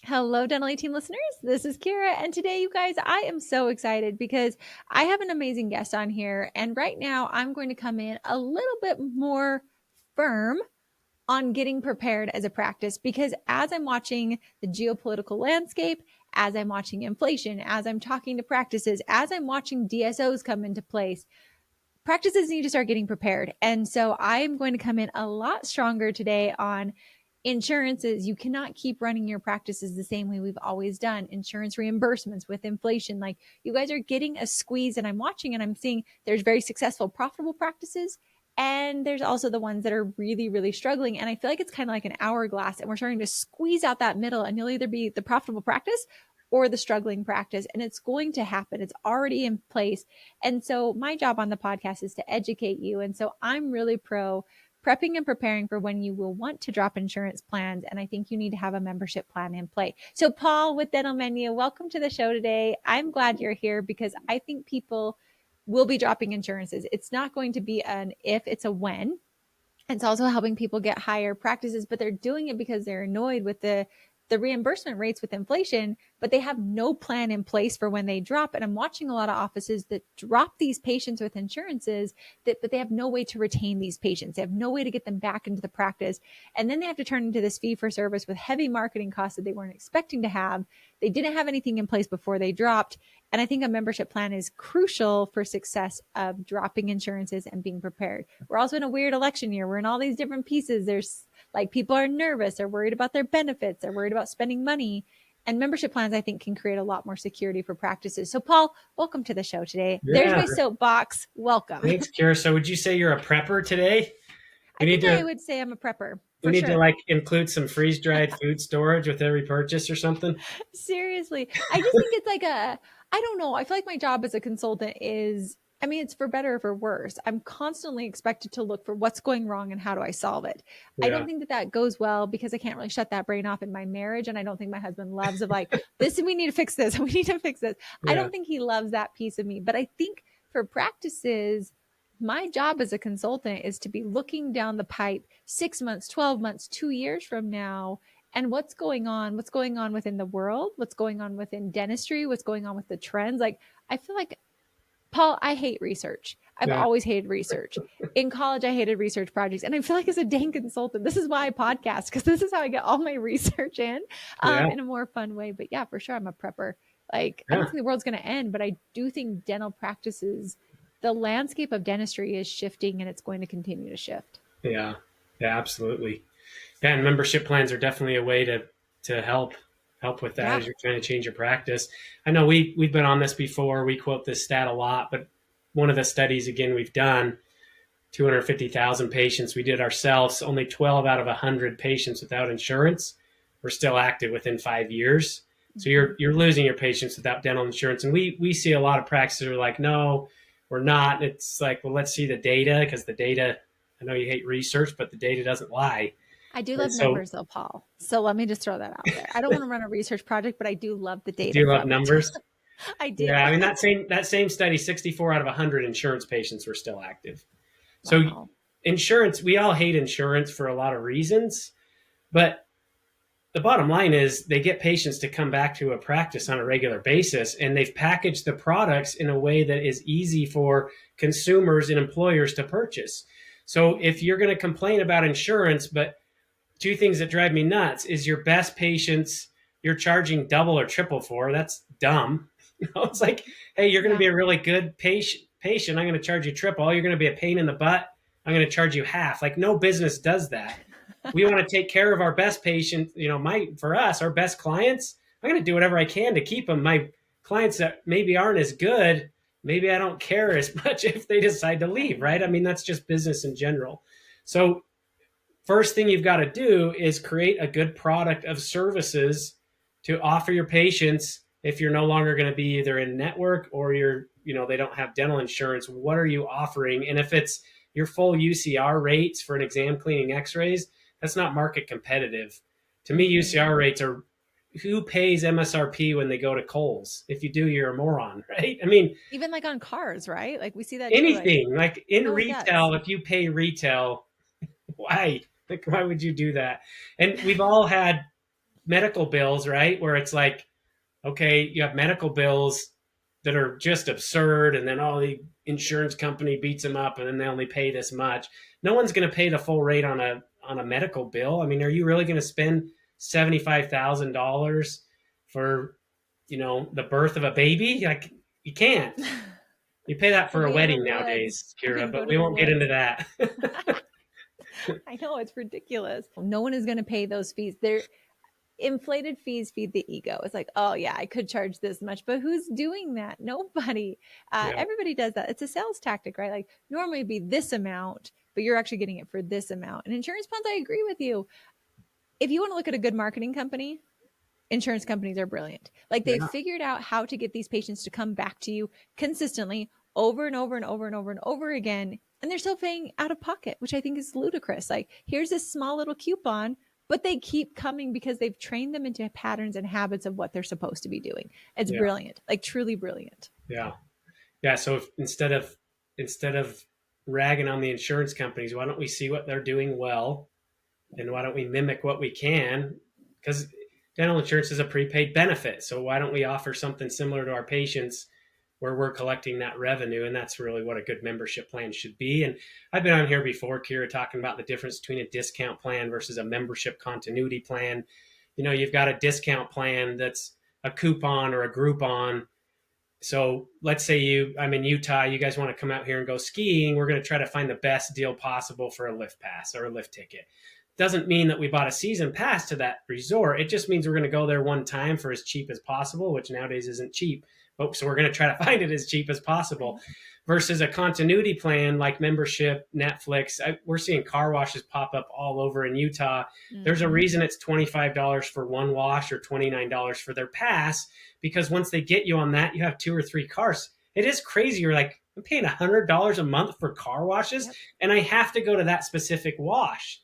Hello, Dental Team listeners. This is Kiera. And today, you guys, I am so excited because I have an amazing guest on here. And right now, I'm going to come in a little bit more firm on getting prepared as a practice because as I'm watching the geopolitical landscape, as I'm watching inflation, as I'm talking to practices, as I'm watching DSOs come into place, practices need to start getting prepared. And so I am going to come in a lot stronger today on insurances. You cannot keep running your practices the same way we've always done. Insurance reimbursements with inflation, like you guys are getting a squeeze, and I'm watching and I'm seeing there's very successful, profitable practices. And there's also the ones that are really, really struggling. And I feel like it's kind of like an hourglass, and we're starting to squeeze out that middle, and you'll either be the profitable practice or the struggling practice. And it's going to happen. It's already in place. And so my job on the podcast is to educate you. And so I'm really pro prepping and preparing for when you will want to drop insurance plans. And I think you need to have a membership plan in play. So Paul with Dental Menu, welcome to the show today. I'm glad you're here because I think people will be dropping insurances. It's not going to be an if, it's a when. It's also helping people get higher practices, but they're doing it because they're annoyed with the reimbursement rates with inflation, but they have no plan in place for when they drop. And I'm watching a lot of offices that drop these patients with insurances, but they have no way to retain these patients. They have no way to get them back into the practice. And then they have to turn into this fee for service with heavy marketing costs that they weren't expecting to have. They didn't have anything in place before they dropped. And I think a membership plan is crucial for success of dropping insurances and being prepared. We're also in a weird election year. We're in all these different pieces. There's like people are nervous, they're worried about their benefits, they're worried about spending money. And membership plans, I think, can create a lot more security for practices. So, Paul, welcome to the show today. There's Yeah, my soapbox. Welcome. thanks, Kiera. So would you say you're a prepper today? I We need think I to would say I'm a prepper we for need to sure. like include some freeze-dried food storage with every purchase or something. Seriously. I just think it's like I don't know. I feel like my job as a consultant is, I mean, it's for better or for worse. I'm constantly expected to look for what's going wrong and how do I solve it. I don't Yeah, think that that goes well because I can't really shut that brain off in my marriage. And I don't think my husband loves of like, this, we need to fix this. We need to fix this. I yeah, don't think he loves that piece of me. But I think for practices, my job as a consultant is to be looking down the pipe 6 months, 12 months, 2 years from now and what's going on within the world, what's going on within dentistry, what's going on with the trends. Like, I feel like, Paul, I hate research. I've yeah, always hated research. In college, I hated research projects. And I feel like as a dang consultant, this is why I podcast, because this is how I get all my research yeah, in a more fun way. But yeah, for sure, I'm a prepper. Like, I don't yeah, think the world's going to end, but I do think dental practices, the landscape of dentistry is shifting and it's going to continue to shift. yeah, yeah, absolutely. Yeah, and membership plans are definitely a way to help with that Yeah. as you're trying to change your practice. I know we've been on this before. We quote this stat a lot, but one of the studies again we've done 250,000 patients. We did ourselves. Only 12 out of 100 patients without insurance were still active within 5 years. So Mm-hmm. you're losing your patients without dental insurance. And we see a lot of practices are like, no, we're not. And it's like, well, let's see the data because the data. I know you hate research, but the data doesn't lie. I do And love so, numbers though, Paul. So let me just throw that out there. I don't want to run a research project, but I do love the do data you love from it. numbers? I do. Yeah, I mean that same study, 64 out of 100 insurance patients were still active. So Wow. insurance, we all hate insurance for a lot of reasons, but the bottom line is they get patients to come back to a practice on a regular basis, and they've packaged the products in a way that is easy for consumers and employers to purchase. So if you're going to complain about insurance, but two things that drive me nuts is your best patients you're charging double or triple for. That's dumb. It's like, hey, you're going to Yeah. be a really good patient. I'm going to charge you triple. You're going to be a pain in the butt. I'm going to charge you half. Like no business does that. We want to take care of our best patients. For us, our best clients, I'm going to do whatever I can to keep them. My clients that maybe aren't as good, maybe I don't care as much if they decide to leave, Right. right? I mean, that's just business in general. So first thing you've got to do is create a good product of services to offer your patients if you're no longer going to be either in network or they don't have dental insurance. What are you offering? And if it's your full UCR rates for an exam cleaning x-rays, that's not market competitive. To me, Mm-hmm. UCR rates are who pays MSRP when they go to Kohl's. If you do, you're a moron, right? I mean, Even like on cars, right? Like we see that too. Like anything like in no one does. retail, if you pay retail, why? Like, why would you do that? And medical bills, right? Where it's like, okay, you have medical bills that are just absurd, and then all the insurance company beats them up, and then they only pay this much. No one's going to pay the full rate on a medical bill. I mean, are you really going to spend $75,000 for the birth of a baby? Like, you can't. You pay that We'll for a be in the wedding woods. nowadays, We Kiera, can go but to we the won't get woods. into that. I know it's ridiculous. No one is going to pay those fees. They're inflated fees feed the ego. It's like, oh yeah, I could charge this much, but who's doing that? Nobody. Yeah, Everybody does that. It's a sales tactic, right? Like normally it'd be this amount, but you're actually getting it for this amount. And insurance plans, I agree with you. If you want to look at a good marketing company, insurance companies are brilliant. Like they've yeah, figured out how to get these patients to come back to you consistently over and over and over and over and over again. And they're still paying out of pocket, which I think is ludicrous. Like here's this small little coupon, but they keep coming because they've trained them into patterns and habits of what they're supposed to be doing. It's yeah, brilliant, like truly brilliant. yeah, yeah. So instead of ragging on the insurance companies, why don't we see what they're doing well, and why don't we mimic what we can? Because dental insurance is a prepaid benefit, so why don't we offer something similar to our patients where we're collecting that revenue? And that's really what a good membership plan should be. And I've been on here before, Kiera, talking about the difference between a discount plan versus a membership continuity plan. You've got a discount plan that's a coupon or a Groupon. So let's say I'm in Utah, you guys want to come out here and go skiing. We're going to try to find the best deal possible for a lift pass or a lift ticket. Doesn't mean that we bought a season pass to that resort. It just means we're going to go there one time for as cheap as possible, which nowadays isn't cheap. But so we're going to try to find it as cheap as possible. Right. Versus a continuity plan like membership, Netflix. We're seeing car washes pop up all over in Utah. There's a Mm-hmm. reason it's $25 for one wash or $29 for their pass, because once they get you on that, you have two or three cars. It is crazy. You're like, I'm paying $100 a month for car washes, Yep. and I have to go to that specific wash,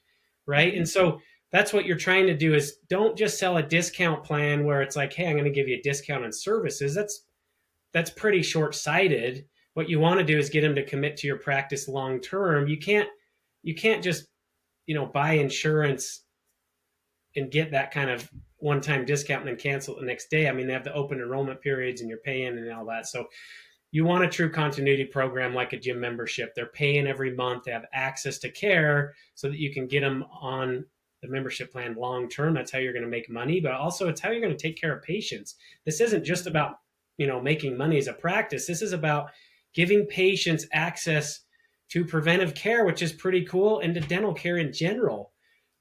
right? Mm-hmm. And so that's what you're trying to do, is don't just sell a discount plan where it's like, hey, I'm going to give you a discount on services. That's pretty short-sighted. What you want to do is get them to commit to your practice long term. You can't just buy insurance and get that kind of one-time discount and then cancel it the next day. I mean, they have the open enrollment periods and you're paying and all that. So you want a true continuity program like a gym membership. They're paying every month. They have access to care so that you can get them on the membership plan long term. That's how you're going to make money, but also it's how you're going to take care of patients. This isn't just Mm-hmm. about making money as a practice. This is about giving patients access to preventive care, which is pretty cool, and to dental care in general.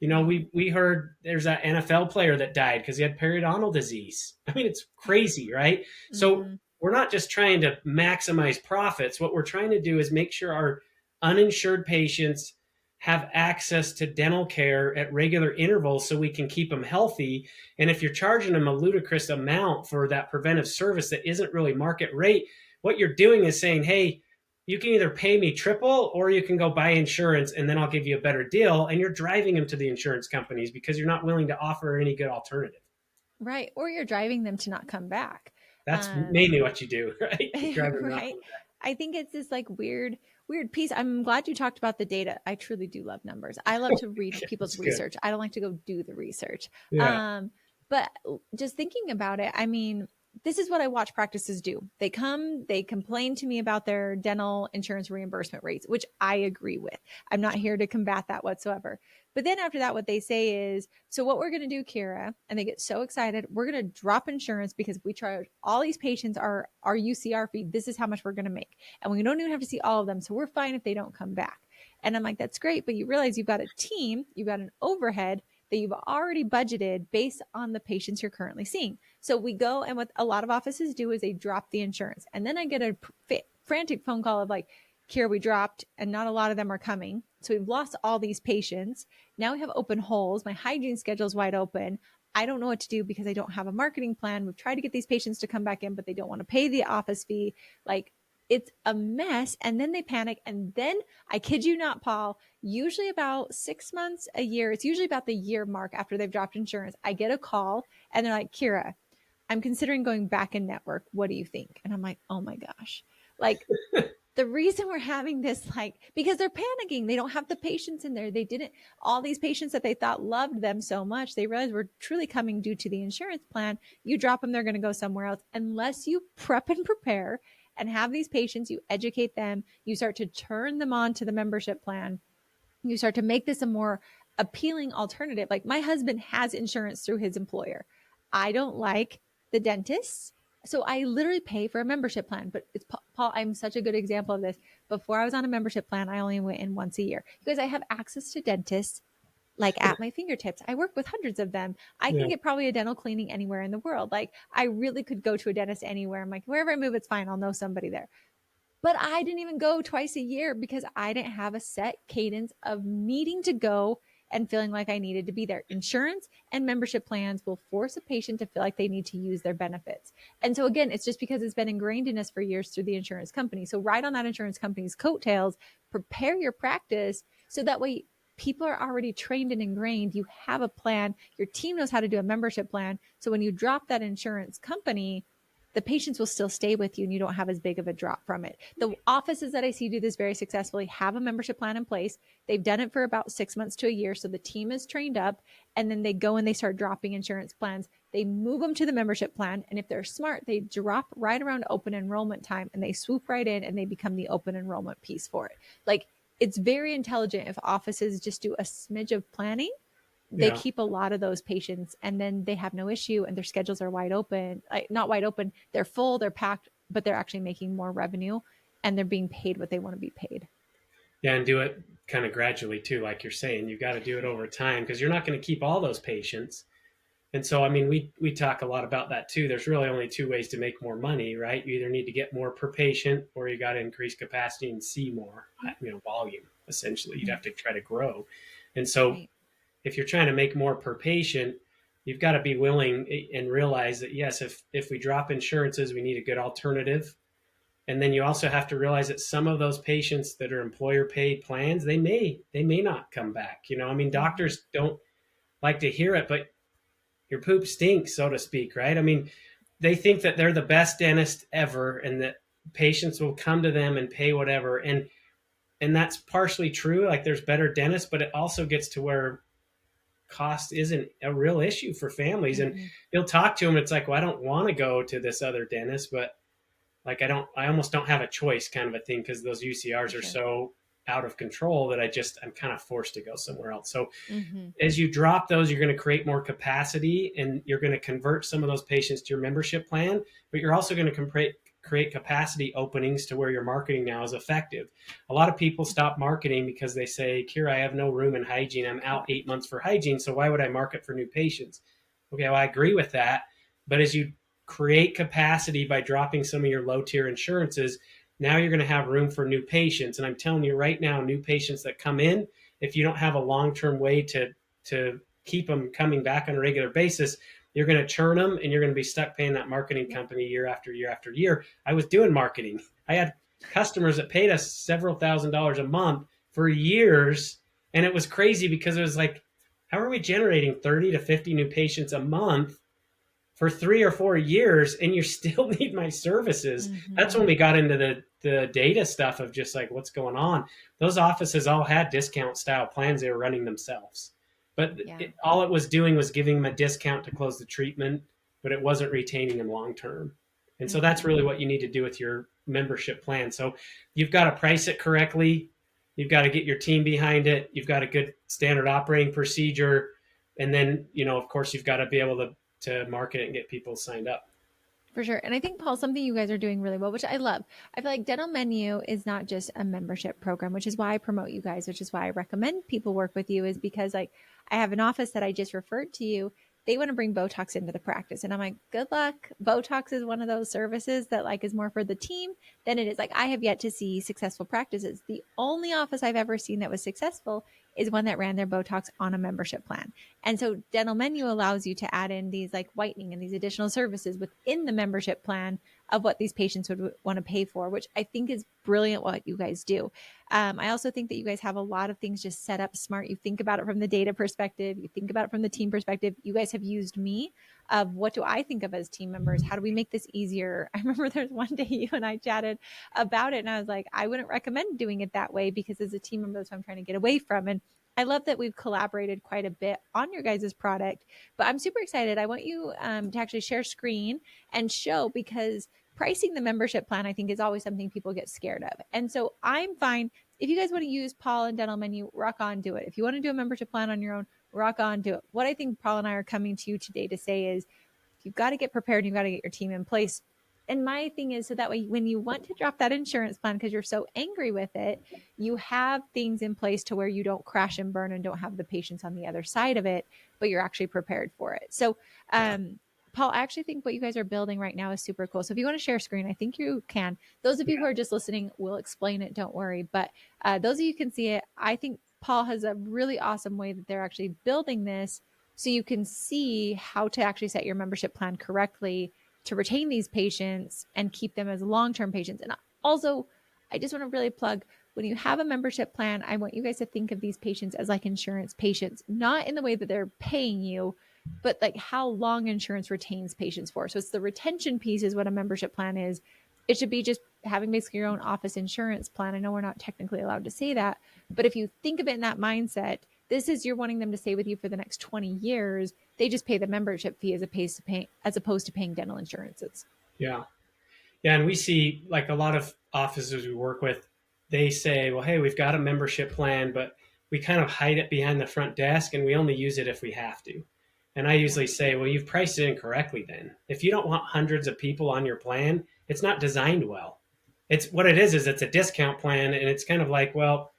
Right. We heard there's that NFL player that died because he had periodontal disease. I mean, it's crazy, right? So Mm-hmm. we're not just trying to maximize profits. What we're trying to do is make sure our uninsured patients have access to dental care at regular intervals so we can keep them healthy. And if you're charging them a ludicrous amount for that preventive service that isn't really market rate, what you're doing is saying, hey, you can either pay me triple or you can go buy insurance and then I'll give you a better deal. And you're driving them to the insurance companies because you're not willing to offer any good alternative. Right. Or you're driving them to not come back. That's Um, mainly what you do, right? You're driving them out. right. I think it's this like weird piece. I'm glad you talked about the data. I truly do love numbers. I love to read people's It's good. research. I don't like to go do the research. Yeah. But just thinking about it, I mean, this is what I watch practices do. They come, they complain to me about their dental insurance reimbursement rates, which I agree with. I'm not here to combat that whatsoever. But then after that, what they say is, so what we're going to do, Kiera, and they get so excited, we're going to drop insurance because if we charge all these patients our UCR fee, this is how much we're going to make. And we don't even have to see all of them. So we're fine if they don't come back. And I'm like, that's great. But you realize you've got a team, you've got an overhead that you've already budgeted based on the patients you're currently seeing. So we go, and what a lot of offices do is they drop the insurance. And then I get a frantic phone call of like, Kiera, we dropped, and not a lot of them are coming. So we've lost all these patients. Now we have open holes. My hygiene schedule is wide open. I don't know what to do because I don't have a marketing plan. We've tried to get these patients to come back in, but they don't want to pay the office fee. Like it's a mess. And then they panic. And then I kid you not, Paul, usually about 6 months, a year, it's usually about the year mark after they've dropped insurance, I get a call and they're like, Kiera, I'm considering going back in network. What do you think? And I'm like, oh my gosh. Like the reason we're having this, like, because they're panicking. They don't have the patients in there. They didn't, all these patients that they thought loved them so much, they realized were truly coming due to the insurance plan. You drop them, they're going to go somewhere else. Unless you prep and prepare and have these patients, you educate them, you start to turn them on to the membership plan, you start to make this a more appealing alternative. Like my husband has insurance through his employer. I don't like the dentist. So I literally pay for a membership plan. But it's Paul, I'm such a good example of this. Before I was on a membership plan, I only went in once a year because I have access to dentists like at my fingertips. I work with hundreds of them. I Yeah. can get probably a dental cleaning anywhere in the world. Like I really could go to a dentist anywhere. I'm like, wherever I move, it's fine. I'll know somebody there. But I didn't even go twice a year because I didn't have a set cadence of needing to go and feeling like I needed to be there. Insurance and membership plans will force a patient to feel like they need to use their benefits. And so, again, it's just because it's been ingrained in us for years through the insurance company. So, ride on that insurance company's coattails, prepare your practice so that way people are already trained and ingrained. You have a plan, your team knows how to do a membership plan. So, when you drop that insurance company, the patients will still stay with you and you don't have as big of a drop from it. The offices that I see do this very successfully have a membership plan in place. They've done it for about 6 months to a year. So the team is trained up and then they go and they start dropping insurance plans. They move them to the membership plan. And if they're smart, they drop right around open enrollment time and they swoop right in and they become the open enrollment piece for it. Like it's very intelligent if offices just do a smidge of planning, they Yeah. keep a lot of those patients and then they have no issue and their schedules are wide open, like not wide open, they're full, they're packed, but they're actually making more revenue and they're being paid what they want to be paid. Yeah, and do it kind of gradually too, like you're saying. You got to do it over time because you're not going to keep all those patients. And so, I mean, we talk a lot about that too. There's really only two ways to make more money, right? You either need to get more per patient, or you got to increase capacity and see more, volume. Essentially, you'd have to try to grow. And so, Right. if you're trying to make more per patient, you've got to be willing and realize that yes, if we drop insurances, we need a good alternative. And then you also have to realize that some of those patients that are employer paid plans, they may not come back. I mean, Mm-hmm. doctors don't like to hear it, but your poop stinks, so to speak, right? I mean, they think that they're the best dentist ever and that patients will come to them and pay whatever. And that's partially true. Like there's better dentists, but it also gets to where cost isn't a real issue for families. And Mm-hmm. you'll talk to them. It's like, well, I don't want to go to this other dentist, but like I almost don't have a choice kind of a thing because those For UCRs are sure. so out of control that I'm kind of forced to go somewhere else. So Mm-hmm. as you drop those, you're going to create more capacity and you're going to convert some of those patients to your membership plan, but you're also going to create capacity openings to where your marketing now is effective. A lot of people stop marketing because they say, Kiera, I have no room in hygiene. I'm out 8 months for hygiene. So why would I market for new patients? Okay, well, I agree with that. But as you create capacity by dropping some of your low tier insurances, now you're going to have room for new patients. And I'm telling you right now, new patients that come in, if you don't have a long term way to keep them coming back on a regular basis, you're going to churn them and you're going to be stuck paying that marketing Yep. company year after year after year. I was doing marketing. I had customers that paid us several $1,000s a month for years. And it was crazy because it was like, how are we generating 30 to 50 new patients a month for 3 or 4 years and you still need my services? That's when Mm-hmm. we got into the data stuff of just like what's going on. Those offices all had discount style plans they were running themselves. But Yeah. all it was doing was giving them a discount to close the treatment, but it wasn't retaining them long term. And so that's Mm-hmm. really what you need to do with your membership plan. So you've got to price it correctly. You've got to get your team behind it. You've got a good standard operating procedure. And then, of course, you've got to be able to market it and get people signed up. For sure. And I think, Paul, something you guys are doing really well, which I love. I feel like Dental Menu is not just a membership program, which is why I promote you guys, which is why I recommend people work with you, is because like I have an office that I just referred to you. They want to bring Botox into the practice. And I'm like, good luck. Botox is one of those services that like is more for the team than it is. Like I have yet to see successful practices. The only office I've ever seen that was successful is one that ran their Botox on a membership plan. And so Dental Menu allows you to add in these like whitening and these additional services within the membership plan of what these patients would want to pay for, which I think is brilliant what you guys do. I also think that you guys have a lot of things just set up smart. You think about it from the data perspective, you think about it from the team perspective. You guys have used me of what do I think of as team members? How do we make this easier? I remember there's one day you and I chatted about it, and I was like, I wouldn't recommend doing it that way because as a team member, that's what I'm trying to get away from. And I love that we've collaborated quite a bit on your guys' product, but I'm super excited. I want you to actually share screen and show, because pricing the membership plan, I think, is always something people get scared of. And so I'm fine. If you guys want to use Paul and Dental Menu, rock on, do it. If you want to do a membership plan on your own, rock on, do it. What I think Paul and I are coming to you today to say is you've got to get prepared. You've got to get your team in place. And my thing is, so that way, when you want to drop that insurance plan because you're so angry with it, you have things in place to where you don't crash and burn and don't have the patients on the other side of it, but you're actually prepared for it. So, Yeah. Paul, I actually think what you guys are building right now is super cool. So if you want to share screen, I think you can. Those of you who are just listening, we'll explain it. Don't worry. But those of you who can see it, I think Paul has a really awesome way that they're actually building this so you can see how to actually set your membership plan correctly to retain these patients and keep them as long-term patients. And also, I just want to really plug, when you have a membership plan, I want you guys to think of these patients as like insurance patients, not in the way that they're paying you, but like how long insurance retains patients for. So it's the retention piece is what a membership plan is. It should be just having basically your own office insurance plan. I know we're not technically allowed to say that, but if you think of it in that mindset, this is you're wanting them to stay with you for the next 20 years. They just pay the membership fee as opposed to paying dental insurances. Yeah. Yeah. And we see like a lot of offices we work with, they say, well, hey, we've got a membership plan, but we kind of hide it behind the front desk and we only use it if we have to. And I Yeah. usually say, well, you've priced it incorrectly then. If you don't want hundreds of people on your plan, it's not designed well. It's what it is it's a discount plan. And it's kind of like, well,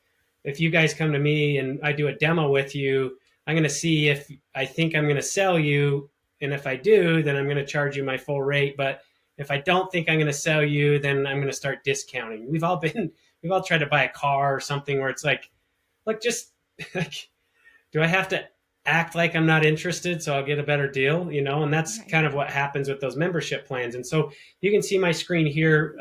if you guys come to me and I do a demo with you, I'm going to see if I think I'm going to sell you. And if I do, then I'm going to charge you my full rate. But if I don't think I'm going to sell you, then I'm going to start discounting. We've all tried to buy a car or something where it's like, just like, do I have to act like I'm not interested so I'll get a better deal? And that's Right. kind of what happens with those membership plans. And so you can see my screen here.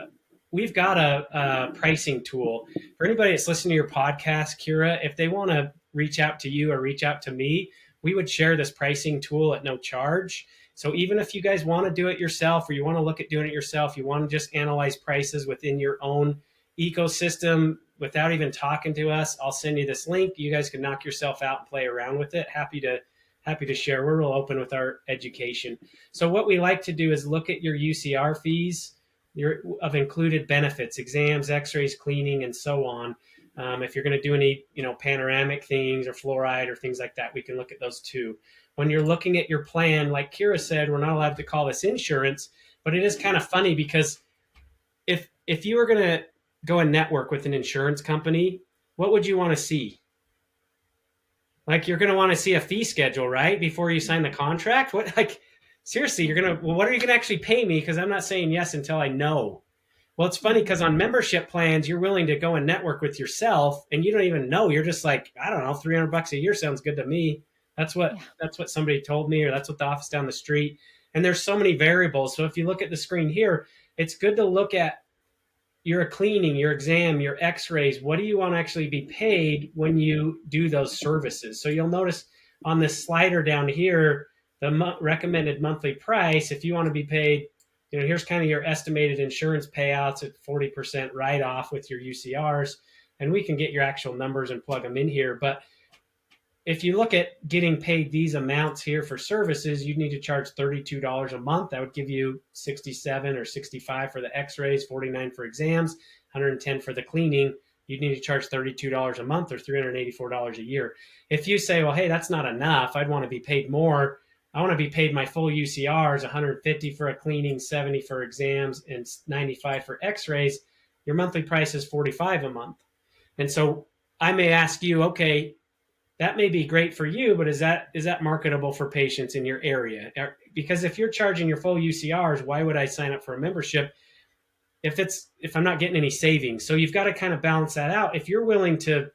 We've got a pricing tool for anybody that's listening to your podcast, Kiera. If they want to reach out to you or reach out to me, we would share this pricing tool at no charge. So even if you guys want to do it yourself or you want to look at doing it yourself, you want to just analyze prices within your own ecosystem without even talking to us, I'll send you this link. You guys can knock yourself out and play around with it. Happy to share. We're real open with our education. So what we like to do is look at your UCR fees of included benefits, exams, x-rays, cleaning, and so on. If you're going to do any, panoramic things or fluoride or things like that, we can look at those too. When you're looking at your plan, like Kiera said, we're not allowed to call this insurance, but it is kind of funny because if you were going to go and network with an insurance company, what would you want to see? Like you're going to want to see a fee schedule, right? Before you sign the contract? What, like, seriously, well, what are you going to actually pay me? Because I'm not saying yes until I know. Well, it's funny because on membership plans, you're willing to go and network with yourself and you don't even know. You're just like, I don't know, $300 a year sounds good to me. Yeah. That's what somebody told me, or that's what the office down the street. And there's so many variables. So if you look at the screen here, it's good to look at your cleaning, your exam, your x-rays. What do you want to actually be paid when you do those services? So you'll notice on this slider down here, the recommended monthly price, if you want to be paid, here's kind of your estimated insurance payouts at 40% write-off with your UCRs. And we can get your actual numbers and plug them in here. But if you look at getting paid these amounts here for services, you'd need to charge $32 a month. That would give you 67 or 65 for the x-rays, 49 for exams, 110 for the cleaning. You'd need to charge $32 a month or $384 a year. If you say, well, hey, that's not enough, I'd want to be paid more. I want to be paid my full UCRs, 150 for a cleaning, 70 for exams, and 95 for x-rays. Your monthly price is $45 a month. And so I may ask you, okay, that may be great for you, but is that marketable for patients in your area? Because if you're charging your full UCRs, why would I sign up for a membership if I'm not getting any savings? So you've got to kind of balance that out. If you're willing to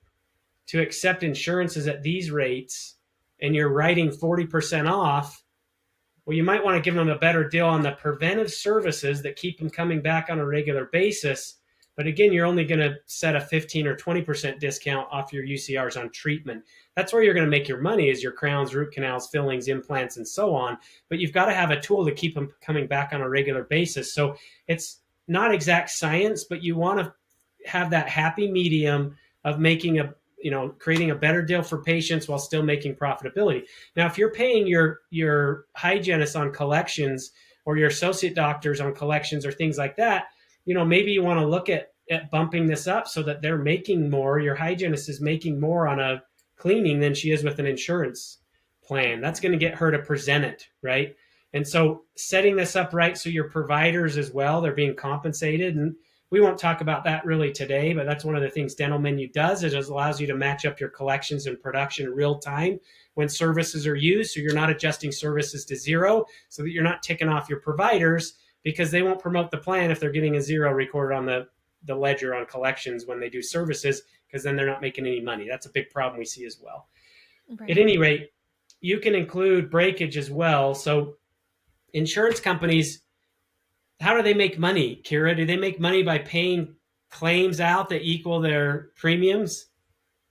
accept insurances at these rates and you're writing 40% off, well, you might want to give them a better deal on the preventive services that keep them coming back on a regular basis. But again, you're only going to set a 15 or 20% discount off your UCRs on treatment. That's where you're going to make your money, is your crowns, root canals, fillings, implants, and so on. But you've got to have a tool to keep them coming back on a regular basis. So it's not exact science, but you want to have that happy medium of making creating a better deal for patients while still making profitability. Now, if you're paying your hygienist on collections, or your associate doctors on collections, or things like that, maybe you want to look at bumping this up so that they're making more. Your hygienist is making more on a cleaning than she is with an insurance plan. That's going to get her to present it, right? And so setting this up right, so your providers as well, they're being compensated. And we won't talk about that really today, but that's one of the things Dental Menu does. It just allows you to match up your collections and production in real time when services are used, so you're not adjusting services to zero, so that you're not ticking off your providers, because they won't promote the plan if they're getting a zero recorded on the ledger on collections when they do services, because then they're not making any money. That's a big problem we see as well. At Right. any rate, you can include breakage as well. So insurance companies, how do they make money, Kiera? Do they make money by paying claims out that equal their premiums?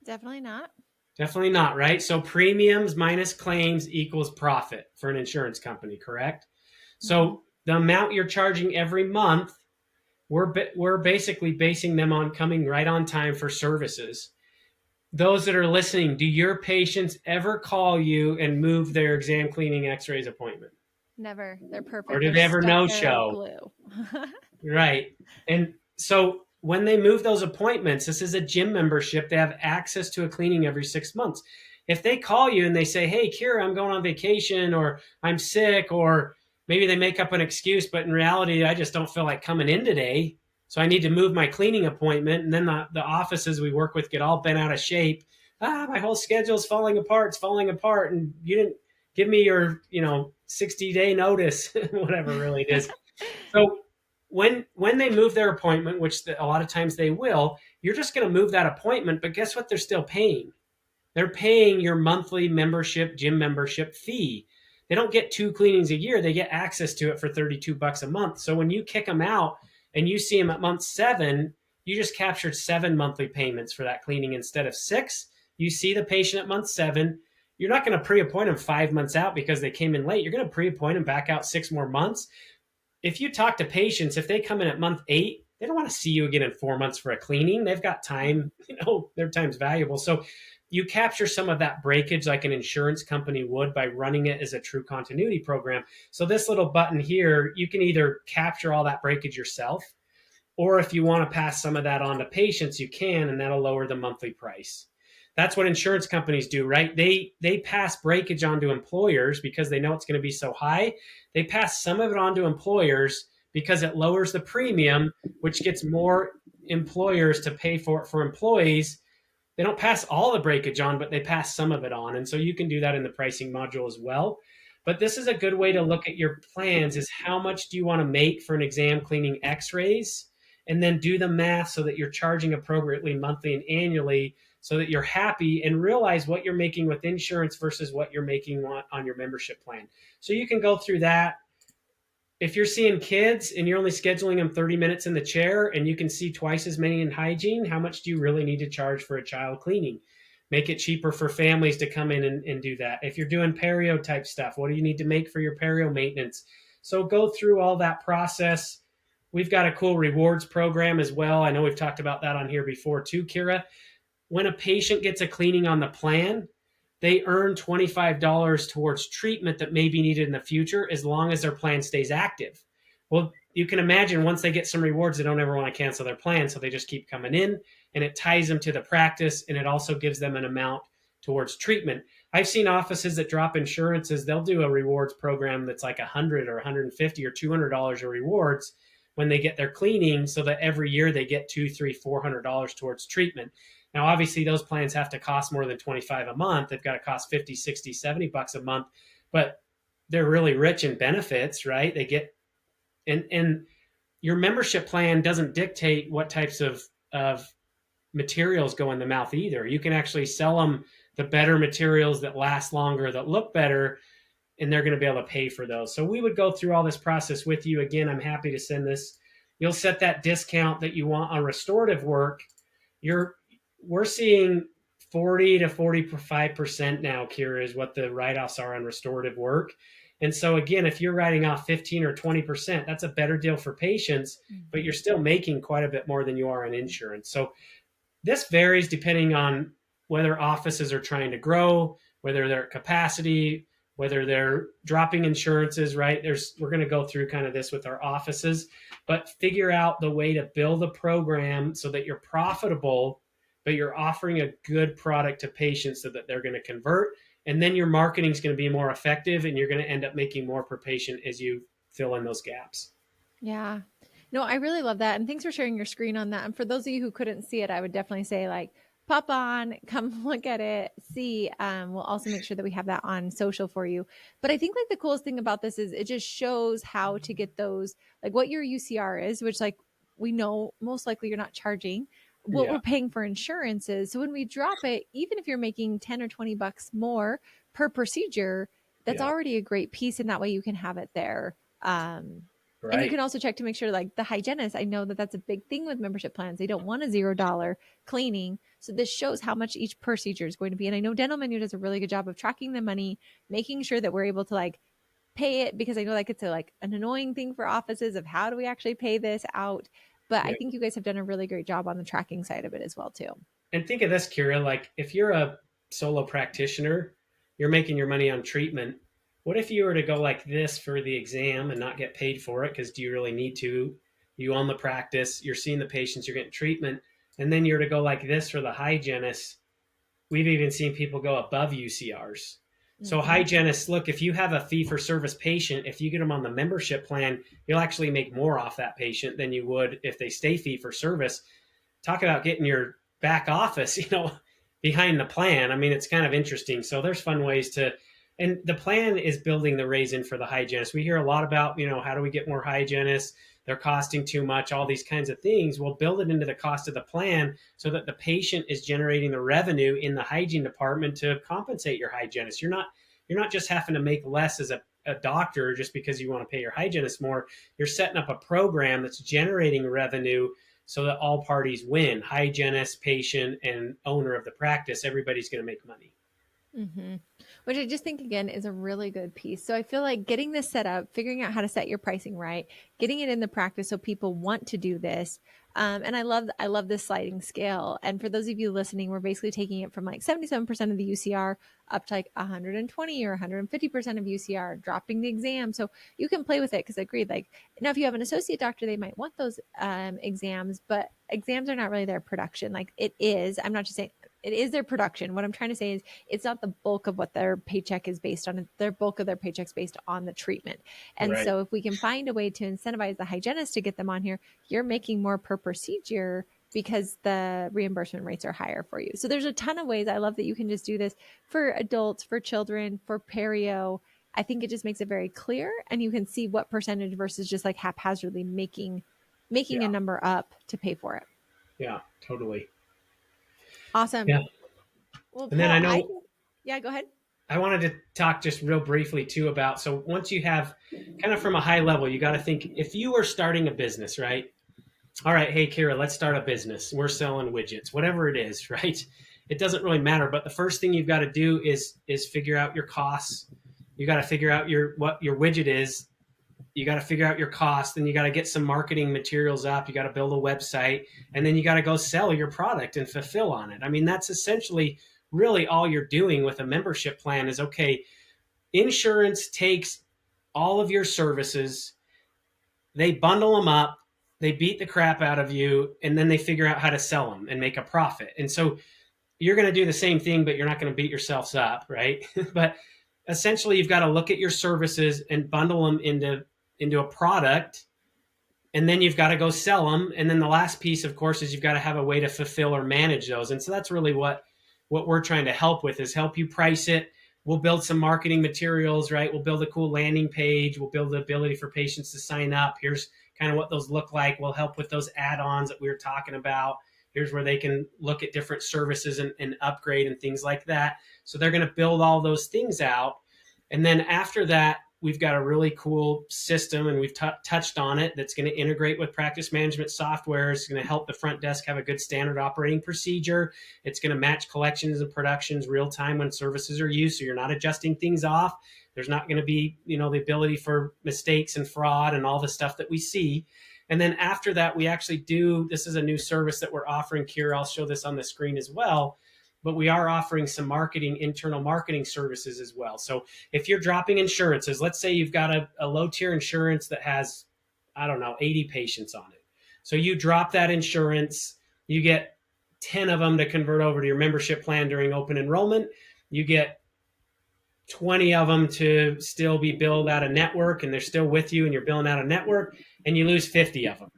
Definitely not. Definitely not, right? So premiums minus claims equals profit for an insurance company, correct? Mm-hmm. So the amount you're charging every month, we're basically basing them on coming right on time for services. Those that are listening, do your patients ever call you and move their exam, cleaning, x-rays appointment? Never. They're Or perfect. do They're they ever stuck no there like show? glue. Right. And so when they move those appointments, this is a gym membership. They have access to a cleaning every 6 months. If they call you and they say, hey, Kiera, I'm going on vacation, or I'm sick, or maybe they make up an excuse, but in reality, I just don't feel like coming in today, so I need to move my cleaning appointment. And then the offices we work with get all bent out of shape. My whole schedule's falling apart. It's falling apart. And you didn't give me your, 60-day notice, whatever really it is. So when they move their appointment, which a lot of times they will, you're just going to move that appointment. But guess what? They're still paying. They're paying your monthly membership, gym membership fee. They don't get 2 cleanings a year. They get access to it for $32 a month. So when you kick them out and you see them at month 7, you just captured 7 monthly payments for that cleaning instead of 6. You see the patient at month 7. You're not going to pre-appoint them 5 months out because they came in late. You're going to pre-appoint them back out 6 more months. If you talk to patients, if they come in at month 8, they don't want to see you again in 4 months for a cleaning. They've got time, their time's valuable. So you capture some of that breakage like an insurance company would by running it as a true continuity program. So this little button here, you can either capture all that breakage yourself, or if you want to pass some of that on to patients, you can, and that'll lower the monthly price. That's what insurance companies do, right? They pass breakage on to employers because they know it's going to be so high. They pass some of it on to employers because it lowers the premium, which gets more employers to pay for it for employees. They don't pass all the breakage on, but they pass some of it on. And so you can do that in the pricing module as well. But this is a good way to look at your plans, is how much do you want to make for an exam, cleaning, x-rays, and then do the math so that you're charging appropriately monthly and annually, so that you're happy, and realize what you're making with insurance versus what you're making on your membership plan. So you can go through that. If you're seeing kids and you're only scheduling them 30 minutes in the chair, and you can see twice as many in hygiene, how much do you really need to charge for a child cleaning? Make it cheaper for families to come in and do that. If you're doing perio type stuff, what do you need to make for your perio maintenance? So go through all that process. We've got a cool rewards program as well. I know we've talked about that on here before too, Kiera. When a patient gets a cleaning on the plan, they earn $25 towards treatment that may be needed in the future, as long as their plan stays active. Well, you can imagine, once they get some rewards, they don't ever want to cancel their plan, so they just keep coming in, and it ties them to the practice, and it also gives them an amount towards treatment. I've seen offices that drop insurances. They'll do a rewards program that's like $100 or $150 or $200 of rewards when they get their cleaning, so that every year they get $200, $300, $400 towards treatment. Now, obviously, those plans have to cost more than $25 a month. They've got to cost $50, $60, $70 a month, but they're really rich in benefits, right? They get, and your membership plan doesn't dictate what types of materials go in the mouth either. You can actually sell them the better materials that last longer, that look better, and they're going to be able to pay for those. So we would go through all this process with you. Again, I'm happy to send this you'll set that discount that you want on restorative work. You're We're seeing 40 to 45% now, Kiera, is what the write-offs are on restorative work. And so again, if you're writing off 15 or 20%, that's a better deal for patients, but you're Mhm. still making quite a bit more than you are on insurance. So this varies depending on whether offices are trying to grow, whether they're at capacity, whether they're dropping insurances, right? We're going to go through kind of this with our offices, but figure out the way to build a program so that you're profitable, but you're offering a good product to patients so that they're going to convert. And then your marketing is going to be more effective and you're going to end up making more per patient as you fill in those gaps. Yeah. No, I really love that. And thanks for sharing your screen on that. And for those of you who couldn't see it, I would definitely say like pop on, come look at it, see. We'll also make sure that we have that on social for you. But I think like the coolest thing about this is it just shows how to get those, like what your UCR is, which like we know most likely you're not charging what Yeah. we're paying for insurance is. So when we drop it, even if you're making 10 or 20 bucks more per procedure, that's Yeah. already a great piece. And that way you can have it there. And you Right. can also check to make sure, like the hygienist, I know that that's a big thing with membership plans. They don't want a $0 cleaning. So this shows how much each procedure is going to be. And I know Dental Menu does a really good job of tracking the money, making sure that we're able to like pay it because I know like it's a, like an annoying thing for offices of how do we actually pay this out. But I Yeah. think you guys have done a really great job on the tracking side of it as well too. And think of this, Kira, like if you're a solo practitioner, you're making your money on treatment. What if you were to go like this for the exam and not get paid for it? Because do you really need to? You own the practice, you're seeing the patients, you're getting treatment. And then you're to go like this for the hygienist. We've even seen people go above UCRs. So Mm-hmm. hygienists, look, if you have a fee for service patient, if you get them on the membership plan, you'll actually make more off that patient than you would if they stay fee for service. Talk about getting your back office, behind the plan. I mean, it's kind of interesting. So there's fun ways to, and the plan is building the raise in for the hygienist. We hear a lot about, how do we get more hygienists? They're costing too much, all these kinds of things. We'll build it into the cost of the plan so that the patient is generating the revenue in the hygiene department to compensate your hygienist. You're not just having to make less as a doctor just because you want to pay your hygienist more. You're setting up a program that's generating revenue so that all parties win: hygienist, patient, and owner of the practice. Everybody's going to make money. Mm-hmm. Which I just think again is a really good piece. So I feel like getting this set up, figuring out how to set your pricing right, getting it in the practice so people want to do this. And I love this sliding scale. And for those of you listening, we're basically taking it from like 77% of the UCR up to like 120 or 150% of UCR, dropping the exam. So you can play with it because I agreed. Like now, if you have an associate doctor, they might want those exams, but exams are not really their production. Like it is. I'm not just saying it is their production. What I'm trying to say is it's not the bulk of what their paycheck is based on. Their bulk of their paycheck's based on the treatment. And Right. so if we can find a way to incentivize the hygienist to get them on here, you're making more per procedure because the reimbursement rates are higher for you. So there's a ton of ways. I love that you can just do this for adults, for children, for perio. I think it just makes it very clear and you can see what percentage versus just like haphazardly making a Yeah. number up to pay for it. Yeah. Totally. Awesome. Yeah. Well, And then Paul, I I know can, yeah, go ahead. I wanted to talk just real briefly too about, so once you have kind of from a high level, you got to think if you were starting a business, right? All right, hey Kira, let's start a business. We're selling widgets, whatever it is, right? It doesn't really matter, but the first thing you've got to do is figure out your costs. You got to figure out what your widget is. You got to figure out your cost, then you got to get some marketing materials up. You got to build a website, and then you got to go sell your product and fulfill on it. I mean, that's essentially really all you're doing with a membership plan is, okay, insurance takes all of your services, they bundle them up, they beat the crap out of you, and then they figure out how to sell them and make a profit. And so you're going to do the same thing, but you're not going to beat yourselves up, right? But essentially, you've got to look at your services and bundle them into a product, and then you've got to go sell them. And then the last piece, of course, is you've got to have a way to fulfill or manage those. And so that's really what we're trying to help with, is help you price it. We'll build some marketing materials, right? We'll build a cool landing page. We'll build the ability for patients to sign up. Here's kind of what those look like. We'll help with those add-ons that we were talking about. Here's where they can look at different services and upgrade and things like that. So they're going to build all those things out. And then after that, we've got a really cool system, and we've touched on it, that's going to integrate with practice management software. It's going to help the front desk have a good standard operating procedure. It's going to match collections and productions real time when services are used, so you're not adjusting things off. There's not going to be, the ability for mistakes and fraud and all the stuff that we see. And then after that, we actually do, this is a new service that we're offering, Kiera. I'll show this on the screen as well. But we are offering some internal marketing services as well. So if you're dropping insurances, let's say you've got a low tier insurance that has, I don't know, 80 patients on it. So you drop that insurance, you get 10 of them to convert over to your membership plan during open enrollment. You get 20 of them to still be billed out of network, and they're still with you and you're billing out of network, and you lose 50 of them,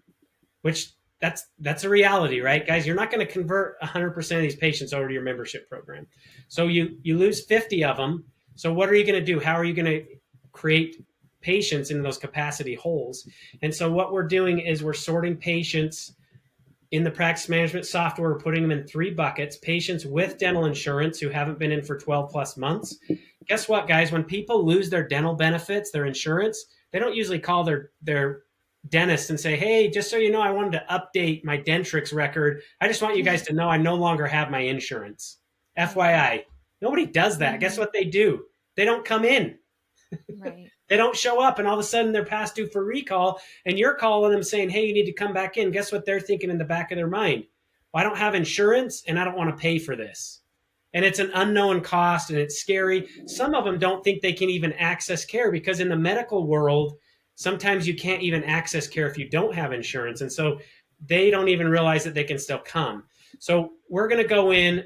which that's a reality, right, guys? You're not going to convert 100% of these patients over to your membership program. So you lose 50 of them. So what are you going to do? How are you going to create patients into those capacity holes? And so what we're doing is we're sorting patients in the practice management software. We're putting them in 3 buckets: patients with dental insurance who haven't been in for 12 plus months. Guess what, guys? When people lose their dental benefits, their insurance, they don't usually call their dentist and say, hey, just so you know, I wanted to update my Dentrix record. I just want you guys to know I no longer have my insurance. FYI. Nobody does that. Guess what they do? They don't come in. Right. They don't show up, and all of a sudden they're past due for recall, and you're calling them saying, hey, you need to come back in. Guess what they're thinking in the back of their mind? Well, I don't have insurance, and I don't want to pay for this. And it's an unknown cost, and it's scary. Some of them don't think they can even access care, because in the medical world, sometimes you can't even access care if you don't have insurance. And so they don't even realize that they can still come. So we're going to go in.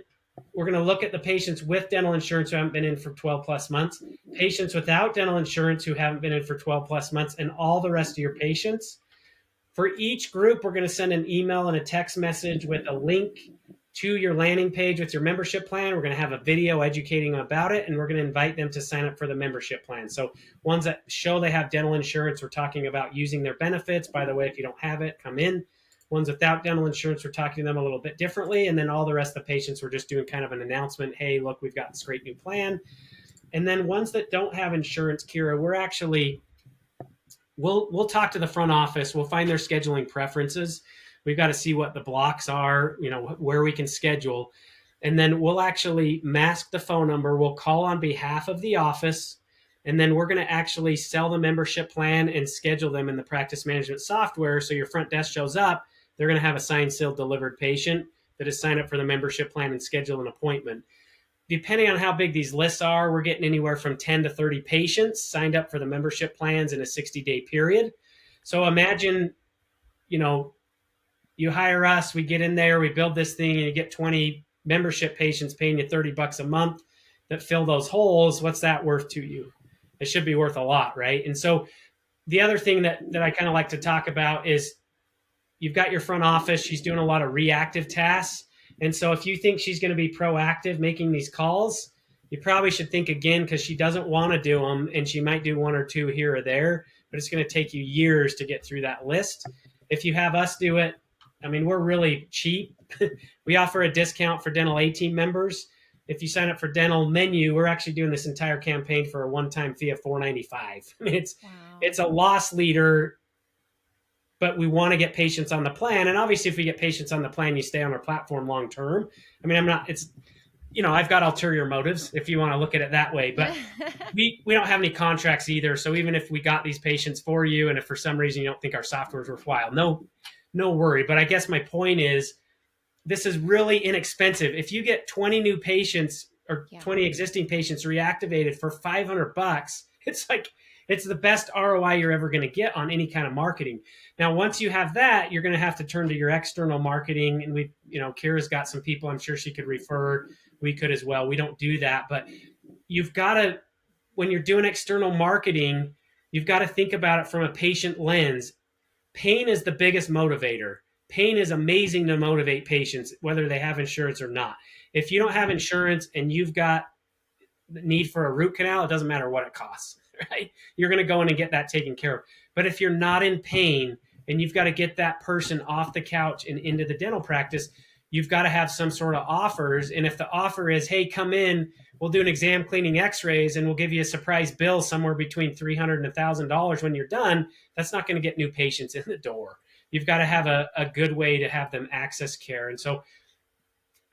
We're going to look at the patients with dental insurance who haven't been in for 12 plus months, patients without dental insurance who haven't been in for 12 plus months, and all the rest of your patients. For each group, we're going to send an email and a text message with a link to your landing page with your membership plan. We're going to have a video educating them about it, and we're going to invite them to sign up for the membership plan. So ones that show they have dental insurance, we're talking about using their benefits. By the way, if you don't have it, come in. Ones without dental insurance, we're talking to them a little bit differently. And then all the rest of the patients, we're just doing kind of an announcement. Hey, look, we've got this great new plan. And then ones that don't have insurance, Kiera, we'll talk to the front office. We'll find their scheduling preferences. We've got to see what the blocks are, where we can schedule. And then we'll actually mask the phone number. We'll call on behalf of the office. And then we're going to actually sell the membership plan and schedule them in the practice management software. So your front desk shows up, they're going to have a signed, sealed, delivered patient that has signed up for the membership plan and schedule an appointment. Depending on how big these lists are, we're getting anywhere from 10 to 30 patients signed up for the membership plans in a 60-day period. So imagine, you hire us, we get in there, we build this thing, and you get 20 membership patients paying you $30 a month that fill those holes. What's that worth to you? It should be worth a lot, right? And so the other thing that I kind of like to talk about is you've got your front office. She's doing a lot of reactive tasks. And so if you think she's going to be proactive making these calls, you probably should think again, because she doesn't want to do them, and she might do 1 or 2 here or there, but it's going to take you years to get through that list. If you have us do it, we're really cheap. We offer a discount for Dental A-Team members. If you sign up for Dental Menu, we're actually doing this entire campaign for a one-time fee of $4.95. It's a loss leader, but we want to get patients on the plan. And obviously, if we get patients on the plan, you stay on our platform long term. I've got ulterior motives, if you want to look at it that way. But we don't have any contracts either. So even if we got these patients for you, and if for some reason you don't think our software is worthwhile, no worry. But I guess my point is, this is really inexpensive. If you get 20 new patients or 20 existing patients reactivated for $500, it's the best ROI you're ever going to get on any kind of marketing. Now, once you have that, you're going to have to turn to your external marketing. And Kiera's got some people I'm sure she could refer. We could as well. We don't do that, but you've got to, when you're doing external marketing, you've got to think about it from a patient lens. Pain is the biggest motivator. Pain is amazing to motivate patients, whether they have insurance or not. If you don't have insurance and you've got the need for a root canal, it doesn't matter what it costs, right? You're going to go in and get that taken care of. But if you're not in pain and you've got to get that person off the couch and into the dental practice, you've got to have some sort of offers. And if the offer is, hey, come in, we'll do an exam, cleaning, x-rays, and we'll give you a surprise bill somewhere between $300 and $1,000 when you're done, that's not going to get new patients in the door. You've got to have a good way to have them access care. And so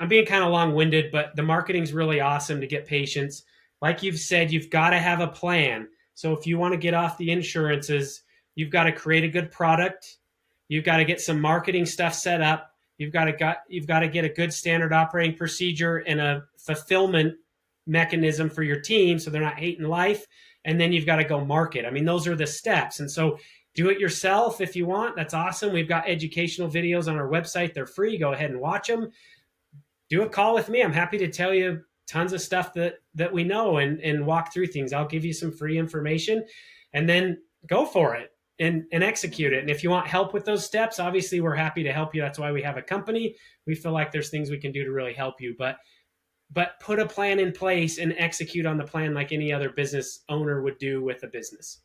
I'm being kind of long winded, but the marketing's really awesome to get patients. Like you've said, you've got to have a plan. So if you want to get off the insurances, you've got to create a good product. You've got to get some marketing stuff set up. You've got to get a good standard operating procedure and a fulfillment mechanism for your team so they're not hating life. And then you've got to go market. I mean, those are the steps. And so do it yourself if you want. That's awesome. We've got educational videos on our website. They're free. Go ahead and watch them. Do a call with me. I'm happy to tell you tons of stuff that we know and walk through things. I'll give you some free information and then go for it and execute it. And if you want help with those steps, obviously we're happy to help you. That's why we have a company. We feel like there's things we can do to really help you, but put a plan in place and execute on the plan like any other business owner would do with a business.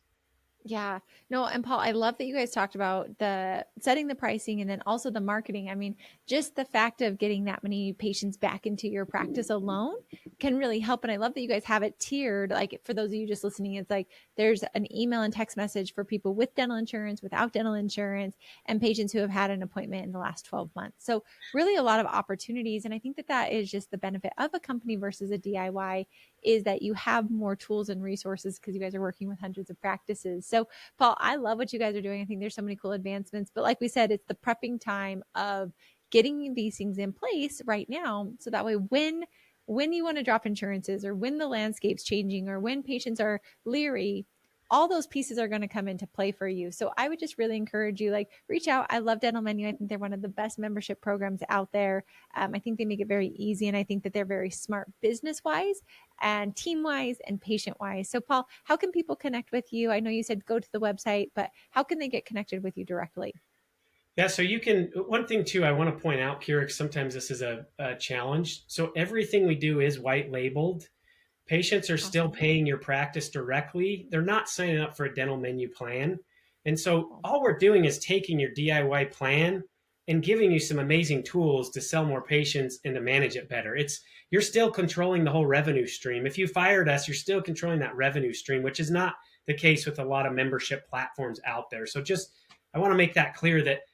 Yeah. No, and Paul, I love that you guys talked about the setting the pricing and then also the marketing. I mean, just the fact of getting that many patients back into your practice alone can really help. And I love that you guys have it tiered. Like for those of you just listening, it's like there's an email and text message for people with dental insurance, without dental insurance, and patients who have had an appointment in the last 12 months. So really a lot of opportunities. And I think that that is just the benefit of a company versus a DIY, is that you have more tools and resources because you guys are working with hundreds of practices. So, Paul, I love what you guys are doing. I think there's so many cool advancements. But like we said, it's the prepping time of getting these things in place right now. So that way, when you want to drop insurances or when the landscape's changing or when patients are leery, all those pieces are going to come into play for you. So I would just really encourage you, like, reach out. I love Dental Menu. I think they're one of the best membership programs out there. I think they make it very easy, and I think that they're very smart business wise and team wise and patient wise. So Paul, how can people connect with you? I know you said go to the website, but how can they get connected with you directly? Yeah, so you can. One thing too, I want to point out, Kiera, sometimes this is a challenge. So everything we do is white labeled. Patients are still Awesome. paying your practice directly. They're not signing up for a dental menu plan. And so Cool. all we're doing is taking your DIY plan and giving you some amazing tools to sell more patients and to manage it better. It's you're still controlling the whole revenue stream. If you fired us, you're still controlling that revenue stream, which is not the case with a lot of membership platforms out there. So just I want to make that clear that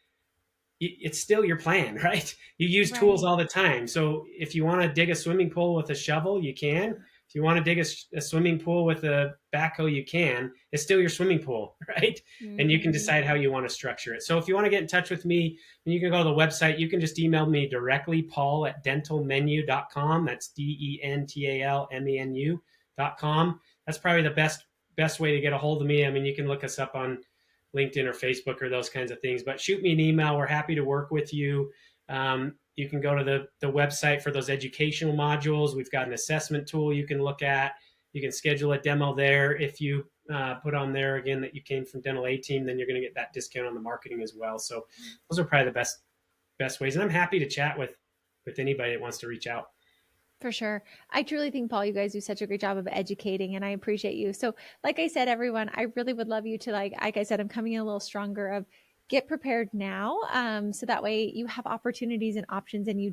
it's still your plan, right? You use tools Right. all the time. So if you want to dig a swimming pool with a shovel, you can. If you want to dig a swimming pool with a backhoe, you can. It's still your swimming pool, right? And you can Mm-hmm. decide how you want to structure it. So if you want to get in touch with me, you can go to the website. You can just email me directly, paul@dentalmenu.com. That's DENTALMENU.com. That's probably the best way to get a hold of me. I mean, you can look us up on LinkedIn or Facebook or those kinds of things. But shoot me an email. We're happy to work with you. You can go to the website for those educational modules. We've got an assessment tool you can look at. You can schedule a demo there. If you put on there again that you came from Dental A Team, then you're going to get that discount on the marketing as well. So those are probably the best ways. And I'm happy to chat with anybody that wants to reach out. For sure. I truly think, Paul, you guys do such a great job of educating, and I appreciate you. So, like I said, everyone, I really would love you to, like I said, I'm coming in a little stronger of get prepared now. So that way you have opportunities and options and you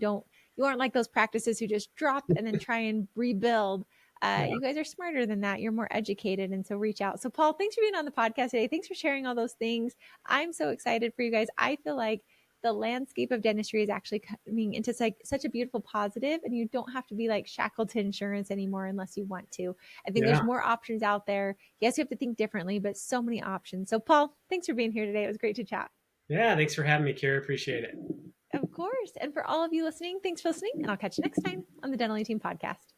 aren't like those practices who just drop and then try and rebuild. Yeah. You guys are smarter than that. You're more educated. And so reach out. So Paul, thanks for being on the podcast today. Thanks for sharing all those things. I'm so excited for you guys. I feel like the landscape of dentistry is actually coming into such a beautiful positive, and you don't have to be like shackled to insurance anymore unless you want to. I think there's Yeah. more options out there. Yes, you have to think differently, but so many options. So Paul, thanks for being here today. It was great to chat. Yeah. Thanks for having me, Kiera. Appreciate it. Of course. And for all of you listening, thanks for listening, and I'll catch you next time on the Dental Team podcast.